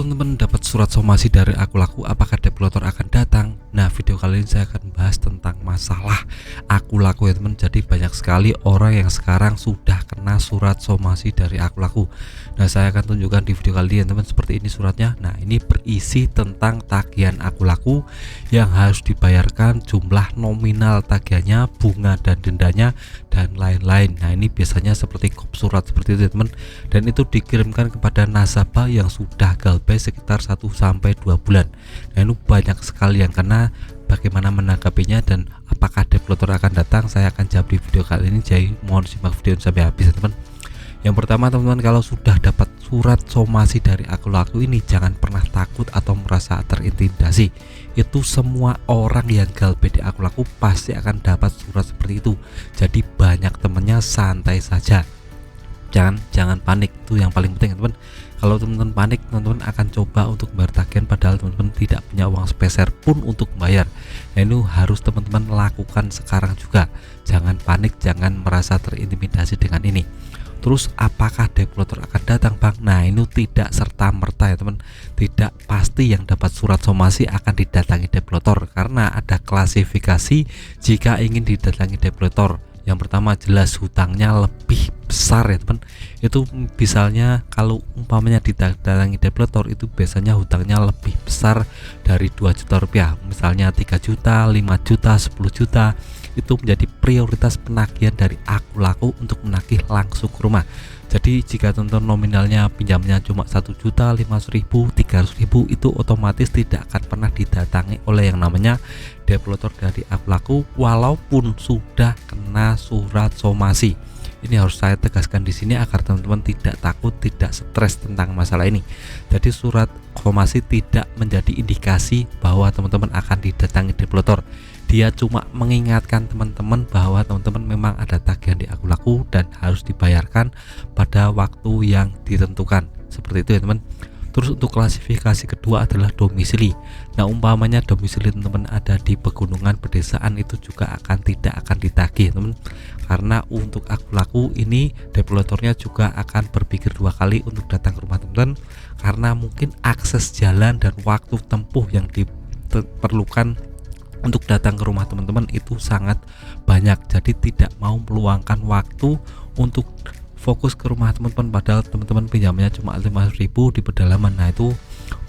Halo teman-teman, dapat surat somasi dari Aku Laku, apakah developer akan datang? Nah, video kali ini saya akan bahas tentang masalah Aku Laku ya teman. Jadi banyak sekali orang yang sekarang sudah kena surat somasi dari Aku Laku. Nah, saya akan tunjukkan di video kali ini teman, seperti ini suratnya. Nah, ini berisi tentang tagihan Aku Laku yang harus dibayarkan, jumlah nominal tagihannya, bunga dan dendanya, dan lain-lain. Nah, ini biasanya seperti kop surat seperti itu teman, dan itu dikirimkan kepada nasabah yang sudah galbay sekitar 1-2 bulan. Nah, ini banyak sekali yang kena. Bagaimana menanggapinya dan apakah developer akan datang, saya akan jawab di video kali ini. Jadi mohon simak video sampai habis ya teman. Yang pertama teman-teman, kalau sudah dapat surat somasi dari Aku Laku ini, jangan pernah takut atau merasa terintimidasi. Itu semua orang yang galbay di Aku Laku pasti akan dapat surat seperti itu. Jadi banyak temennya, santai saja, jangan panik. Itu yang paling penting teman. Kalau teman-teman panik, teman-teman akan coba untuk bayar tagihan padahal teman-teman tidak punya uang sepeser pun untuk bayar. Nah, ini harus teman-teman lakukan sekarang juga. Jangan panik, jangan merasa terintimidasi dengan ini. Terus apakah developer akan datang bang? Nah, ini tidak serta-merta ya teman. Tidak pasti yang dapat surat somasi akan didatangi developer, karena ada klasifikasi jika ingin didatangi developer. Yang pertama, jelas hutangnya lebih besar ya teman. Itu misalnya kalau umpamanya didatangi developer, itu biasanya hutangnya lebih besar dari 2 juta rupiah, misalnya 3 juta, 5 juta, 10 juta. Itu menjadi prioritas penagihan dari Aku Laku untuk menagih langsung ke rumah. Jadi jika teman-teman nominalnya pinjamnya cuma 1 juta, 500.000, 300.000, itu otomatis tidak akan pernah didatangi oleh yang namanya developer dari Aku Laku walaupun sudah kena surat somasi. Ini harus saya tegaskan di sini agar teman-teman tidak takut, tidak stres tentang masalah ini. Jadi surat somasi tidak menjadi indikasi bahwa teman-teman akan didatangi developer. Dia cuma mengingatkan teman-teman bahwa teman-teman memang ada tagihan di Aku Laku dan harus dibayarkan pada waktu yang ditentukan. Seperti itu ya teman. Terus untuk klasifikasi kedua adalah domisili. Nah, umpamanya domisili teman-teman ada di pegunungan, pedesaan, itu juga tidak akan ditagih teman. Karena untuk Aku Laku ini developernya juga akan berpikir 2 kali untuk datang ke rumah teman-teman, karena mungkin akses jalan dan waktu tempuh yang diperlukan untuk datang ke rumah teman-teman itu sangat banyak. Jadi tidak mau meluangkan waktu untuk fokus ke rumah teman-teman, padahal teman-teman pinjamnya cuma 500.000 di pedalaman. Nah, itu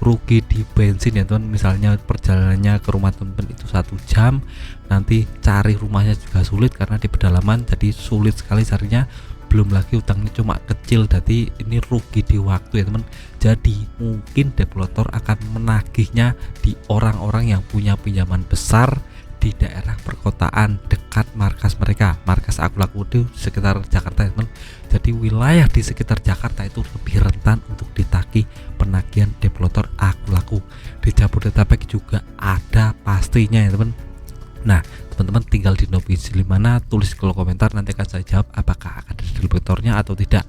rugi di bensin ya teman. Misalnya perjalanannya ke rumah teman-teman itu 1 jam, nanti cari rumahnya juga sulit karena di pedalaman, jadi sulit sekali carinya. Belum lagi utangnya cuma kecil, jadi ini rugi di waktu ya teman. Jadi mungkin developer akan menagihnya di orang-orang yang punya pinjaman besar di daerah perkotaan dekat markas mereka. Markas Aku Laku itu sekitar Jakarta ya teman. Jadi wilayah di sekitar Jakarta itu lebih rentan untuk ditagih penagihan developer Aku Laku. Di Jabodetabek juga ada pastinya ya teman. Nah, teman-teman tinggal di domisili mana, tulis di kolom komentar, nanti akan saya jawab apakah akan ada developernya atau tidak.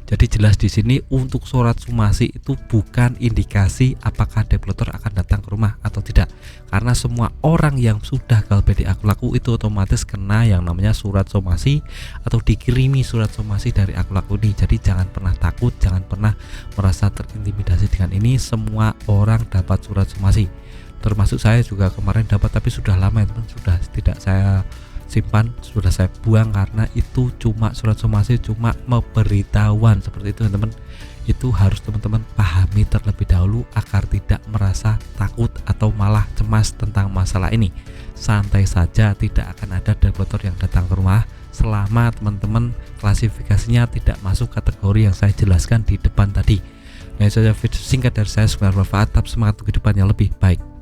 Jadi jelas di sini untuk surat somasi itu bukan indikasi apakah developer akan datang ke rumah atau tidak. Karena semua orang yang sudah galbay di Aku Laku itu otomatis kena yang namanya surat somasi atau dikirimi surat somasi dari Aku Laku ini. Jadi jangan pernah takut, jangan pernah merasa terintimidasi dengan ini. Semua orang dapat surat somasi. Termasuk saya juga kemarin dapat, tapi sudah lama ya teman, sudah tidak saya simpan, sudah saya buang karena itu cuma surat somasi, cuma pemberitahuan seperti itu teman. Itu harus teman-teman pahami terlebih dahulu agar tidak merasa takut atau malah cemas tentang masalah ini. Santai saja, tidak akan ada developer yang datang ke rumah selama teman-teman klasifikasinya tidak masuk kategori yang saya jelaskan di depan tadi. Nah, itu saja video singkat dari saya, semoga bermanfaat. Tetap semangat untuk kehidupan yang lebih baik.